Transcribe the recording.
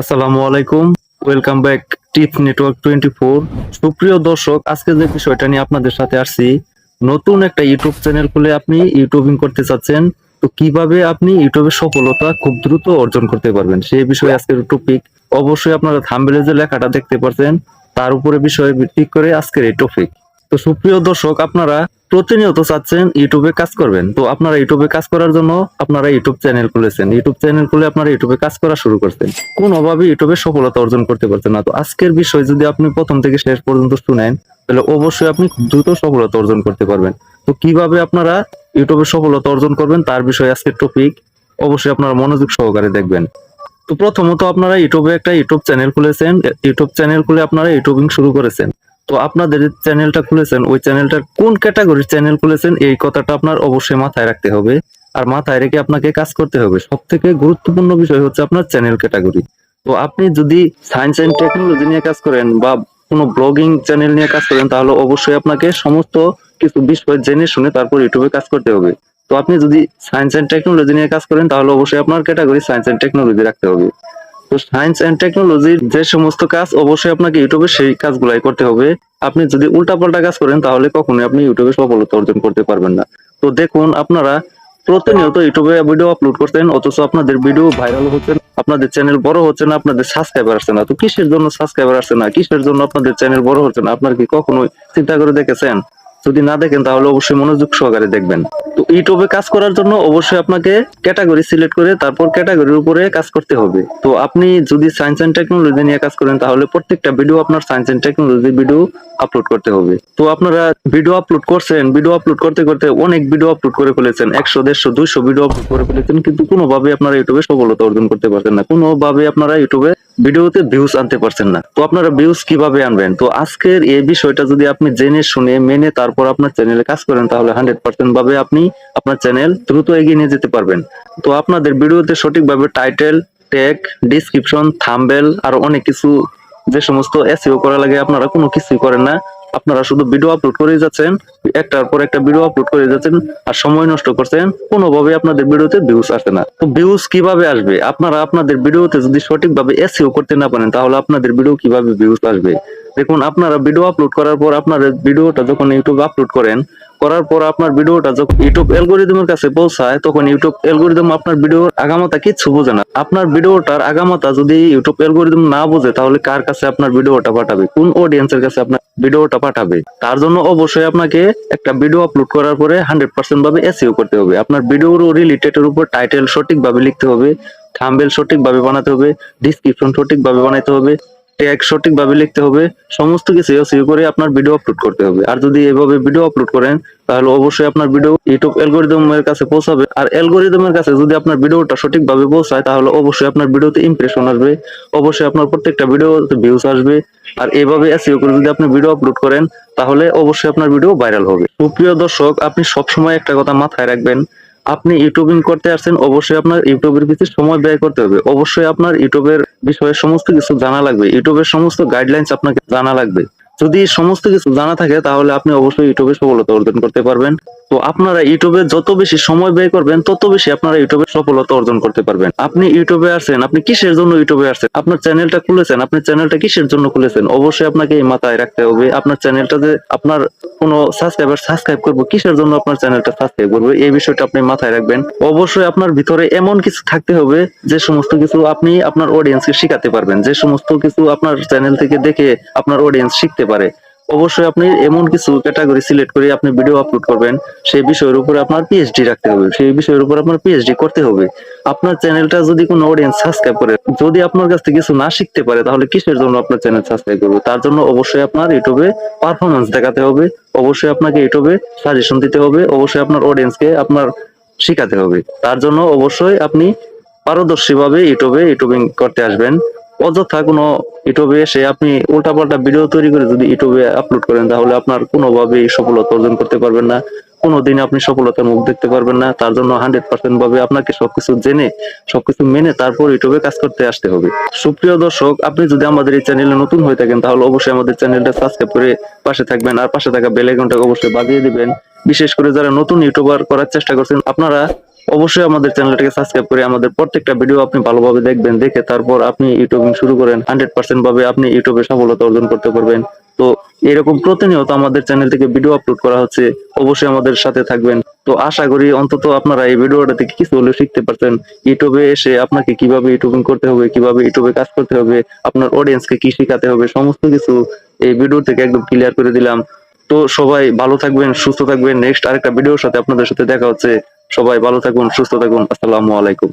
আসসালামু আলাইকুম। Welcome back টিপ network 24। সুপ্রিয় দর্শক, আজকে যে বিষয়টা নিয়ে আপনাদের সাথে আসছি, নতুন একটা ইউটিউব চ্যানেল খুলে আপনি ইউটিউবিং করতে চাচ্ছেন, তো কিভাবে আপনি ইউটিউবে সফলতা খুব দ্রুত অর্জন করতে পারবেন সেই বিষয়ে আজকের টপিক। অবশ্যই আপনারা থাম্বনেলে যে লেখাটা দেখতে পাচ্ছেন তার উপরে বিষয়ে ভিত্তি করে আজকের এই টপিক। তো সুপ্রিয় দর্শক, আপনারা প্রতিনিয়ত চাচ্ছেন ইউটিউবে কাজ করবেন, তো আপনারা ইউটিউবে কাজ করার জন্য আপনারা ইউটিউব চ্যানেল খুলেছেন, ইউটিউব চ্যানেল খুলে আপনারা ইউটিউবে কাজ করা শুরু করছেন, কোনোভাবে ইউটিউবে সফলতা অর্জন করতে পারছেন না। তো আজকের বিষয় যদি আপনি প্রথম থেকে শেষ পর্যন্ত শুনেন, তাহলে অবশ্যই আপনি খুব দ্রুত সফলতা অর্জন করতে পারবেন। তো কিভাবে আপনারা ইউটিউবে সফলতা অর্জন করবেন তার বিষয়ে আজকের টপিক। অবশ্যই আপনারা মনোযোগ সহকারে দেখবেন। তো প্রথমত আপনারা ইউটিউবে একটা ইউটিউব চ্যানেল খুলেছেন, ইউটিউব চ্যানেল খুলে আপনারা ইউটিউবিং শুরু করেছেন। তো আপনাদের যে চ্যানেলটা খুলেছেন ওই চ্যানেলটা কোন ক্যাটাগরির চ্যানেল খুলেছেন এই কথাটা আপনার অবশ্যই মাথায় রাখতে হবে। আর মাথায় রেখে আপনাকে কাজ করতে হবে। সব থেকে গুরুত্বপূর্ণ বিষয় হচ্ছে আপনার চ্যানেল ক্যাটাগরি। তো আপনি যদি সায়েন্স এন্ড টেকনোলজি নিয়ে কাজ করেন বা কোনো ব্লগিং চ্যানেল নিয়ে কাজ করেন, তাহলে অবশ্যই আপনাকে সমস্ত কিছু বিষয় জেনে শুনে তারপর ইউটিউবে কাজ করতে হবে। তো আপনি যদি সায়েন্স এন্ড টেকনোলজি নিয়ে কাজ করেন, তাহলে অবশ্যই আপনার ক্যাটাগরি সায়েন্স এন্ড টেকনোলজি রাখতে হবে। তো সায়েন্স এন্ড টেকনোলজির যে সমস্ত কাজ অবশ্যই আপনাকে ইউটিউবে সেই কাজগুলাই করতে হবে। আপনি যদি উল্টাপাল্টা কাজ করেন তাহলে কখনোই আপনি ইউটিউবে সফলতা অর্জন করতে পারবেন না। তো দেখুন, আপনারা প্রতিনিয়ত ইউটিউবে ভিডিও আপলোড করতেন, অথচ আপনাদের ভিডিও ভাইরাল হচ্ছে না, আপনাদের চ্যানেল বড় হচ্ছে না, আপনাদের সাবস্ক্রাইবার আসছে না। তো কিসের জন্য সাবস্ক্রাইবার আসছে না, কিসের জন্য আপনাদের চ্যানেল বড় হচ্ছে না, আপনার কি কখনোই চিন্তা করে দেখেছেন? যদি না দেখেন তাহলে অবশ্যই মনোযোগ সহকারে দেখবেন। তো ইউটিউবে কাজ করার জন্য অবশ্যই আপনাকে ক্যাটাগরি সিলেক্ট করে তারপর ক্যাটাগরির উপরে কাজ করতে হবে। তো আপনি যদি সায়েন্স এন্ড টেকনোলজি নিয়ে কাজ করেন, তাহলে প্রত্যেকটা ভিডিও আপনার science and technology video upload করতে হবে। তো আপনারা ভিডিও আপলোড করছেন, ভিডিও আপলোড করতে করতে অনেক ভিডিও আপলোড করে ফেলেছেন, 100, 150, 200 ভিডিও আপলোড করে ফেলেছেন, কিন্তু কোনোভাবে আপনারা ইউটিউবে সফলতা অর্জন করতে পারছেন না, কোনোভাবে আপনারা ইউটিউবে ভিডিওতে ভিউজ আনতে পারছেন না। তো আপনারা ভিউজ কিভাবে আনবেন? তো আজকের এই বিষয়টা যদি আপনি জেনে শুনে মেনে তারপর আপনার চ্যানেলে কাজ করেন, তাহলে 100% ভাবে আপনি আপনার চ্যানেল দ্রুত এগিয়ে নিয়ে যেতে পারবেন। তো আপনাদের ভিডিওতে সঠিকভাবে টাইটেল, ট্যাগ, ডিসক্রিপশন, থাম্বনেল আর অনেক কিছু যে সমস্ত এসইও করা লাগে আপনারা কোনো কিছুই করেন না। আপনারা শুধু ভিডিও আপলোড করে যাচ্ছেন, একটার পর একটা ভিডিও আপলোড করে যাচ্ছেন আর সময় নষ্ট করছেন, কোনোভাবে আপনাদের ভিডিওতে ভিউজ আসে না। তো ভিউজ কিভাবে আসবে? আপনারা আপনাদের ভিডিওতে যদি সঠিকভাবে এসইও করতে না পারেন, তাহলে আপনাদের ভিডিও কিভাবে ভিউজ আসবে? দেখুন, আপনারা ভিডিও আপলোড করার পর আপনাদের ভিডিওটা যখন ইউটিউবে আপলোড করেন, করার পর আপনার ভিডিওটা যখন ইউটিউব অ্যালগরিদমের কাছে পৌঁছায়, তখন ইউটিউব অ্যালগরিদম আপনার ভিডিওর আগামাতা কিচ্ছু বোঝে না। আপনার ভিডিওটার আগামাতা যদি ইউটিউব অ্যালগরিদম না বোঝে, তাহলে কার কাছে আপনার ভিডিওটা পাঠাবে, কোন অডিয়েন্সের কাছে আপনার ভিডিওটা পাঠাবে? তার জন্য অবশ্যই আপনাকে একটা ভিডিও আপলোড করার পরে 100% ভাবে এসইও করতে হবে। আপনার ভিডিওর রিলেটেড উপর টাইটেল সঠিকভাবে লিখতে হবে, থাম্বনেল সঠিকভাবে বানাতে হবে, ডিসক্রিপশন সঠিকভাবে বানাতে হবে, ট্যাগ সঠিকভাবে লিখতে হবে, সমস্ত কিছু এসইও করে আপনার ভিডিও আপলোড করতে হবে। আর যদি এভাবে ভিডিও আপলোড করেন, তাহলে অবশ্যই আপনার ভিডিও ইউটিউব অ্যালগরিদমের কাছে পৌঁছাবে। আর অ্যালগরিদমের কাছে যদি আপনার ভিডিওটা সঠিকভাবে পৌঁছায়, তাহলে অবশ্যই আপনার ভিডিওতে ইমপ্রেশন আসবে, অবশ্যই আপনার প্রত্যেকটা ভিডিওতে ভিউজ আসবে। আর এভাবে এসইও করে যদি আপনি ভিডিও আপলোড করেন, তাহলে অবশ্যই আপনার ভিডিও ভাইরাল হবে। সুপ্রিয় দর্শক, আপনি সবসময় একটা কথা মাথায় রাখবেন, আপনি ইউটিউবিং করতে আসছেন, অবশ্যই আপনার ইউটিউবের পিছনে সময় ব্যয় করতে হবে, অবশ্যই আপনার ইউটিউবের বিষয়ে সমস্ত কিছু জানা লাগবে, ইউটিউবের সমস্ত গাইডলাইন্স আপনাকে জানা লাগবে। যদি সমস্ত কিছু জানা থাকে, তাহলে আপনি অবশ্যই ইউটিউবে সফলতা অর্জন করতে পারবেন। তো আপনারা ইউটিউবে যত বেশি সময় ব্যয় করবেন, তত বেশি আপনারা ইউটিউবে সফলতা অর্জন করতে পারবেন। আপনি ইউটিউবে আসছেন, আপনি কিসের জন্য ইউটিউবে আসছেন? আপনার চ্যানেলটা খুলেছেন, আপনি চ্যানেলটা কিসের জন্য খুলেছেন? অবশ্যই আপনাকে এই মাথায় রাখতে হবে, আপনার চ্যানেলটা যে আপনার কোনো সাবস্ক্রাইবার সাবস্ক্রাইব করবো, কিসের জন্য আপনার চ্যানেলটা সাবস্ক্রাইব করবে, এই বিষয়টা আপনি মাথায় রাখবেন। অবশ্যই আপনার ভিতরে এমন কিছু থাকতে হবে যে সমস্ত কিছু আপনি আপনার অডিয়েন্সকে শিখাতে পারবেন, যে সমস্ত কিছু আপনার চ্যানেল থেকে দেখে আপনার অডিয়েন্স শিখতে পারে। অবশ্যই আপনি এমন কিছু ক্যাটাগরি সিলেক্ট করে আপনি ভিডিও আপলোড করবেন, সেই বিষয়ের উপর আপনার পিএইচডি রাখতে হবে, সেই বিষয়ের উপর আপনার পিএইচডি করতে হবে। আপনার চ্যানেলটা যদি কোনো অডিয়েন্স সাবস্ক্রাইব করে, যদি আপনার কাছ থেকে কিছু না শিখতে পারে, তাহলে কিসের জন্য আপনার চ্যানেল সাবস্ক্রাইব করবে? তার জন্য অবশ্যই আপনার ইউটিউবে পারফরমেন্স দেখাতে হবে, অবশ্যই আপনাকে ইউটিউবে সাজেশন দিতে হবে, অবশ্যই আপনার অডিয়েন্সকে আপনার শিখাতে হবে। তার জন্য অবশ্যই আপনি পারদর্শীভাবে ইউটিউবে ইউটিউবিং করতে আসবেন। অযথা কোনো ইউটিউবে এসে আপনি উল্টাপাল্টা ভিডিও তৈরি করে যদি ইউটিউবে আপলোড করেন, তাহলে আপনার কোনোভাবেই সফলতা অর্জন করতে পারবেন না, কোনোদিন আপনি সফলতার মুখ দেখতে পারবেন না। তার জন্য 100% ভাবে আপনাকে সবকিছু জেনে সবকিছু মেনে তারপর ইউটিউবে কাজ করতে আসতে হবে। সুপ্রিয় দর্শক, আপনি যদি আমাদের এই চ্যানেলে নতুন হয়ে থাকেন, তাহলে অবশ্যই আমাদের চ্যানেলটা সাবস্ক্রাইব করে পাশে থাকবেন, আর পাশে থাকা বেল আইকনটা অবশ্যই বাজিয়ে দিবেন। বিশেষ করে যারা নতুন ইউটিউবার করার চেষ্টা করছেন, আপনারা অবশ্যই আমাদের চ্যানেলটাকে সাবস্ক্রাইব করে আমাদের প্রত্যেকটা ভিডিও আপনি ভালোভাবে দেখবেন, দেখে তারপর আপনি ইউটিউবিং শুরু করেন। 100% ভাবে আপনি ইউটিউবে সফলতা অর্জন করতে পারবেন। তো এরকম প্রতিনিয়ত আমাদের চ্যানেল থেকে ভিডিও আপলোড করা হচ্ছে, অবশ্যই আমাদের সাথে থাকবেন। তো আশা করি অন্তত আপনারা এই ভিডিওটা থেকে কিছু হলেও শিখতে পারছেন। ইউটিউবে এসে আপনাকে কিভাবে ইউটিউবিং করতে হবে, কিভাবে ইউটিউবে কাজ করতে হবে, আপনার অডিয়েন্সকে কি শেখাতে হবে, সমস্ত কিছু এই ভিডিও থেকে একদম ক্লিয়ার করে দিলাম। তো সবাই ভালো থাকবেন, সুস্থ থাকবেন। নেক্সট আরেকটা ভিডিওর সাথে আপনাদের সাথে দেখা হচ্ছে। সবাই ভালো থাকুন, সুস্থ থাকুন। আসসালামু আলাইকুম।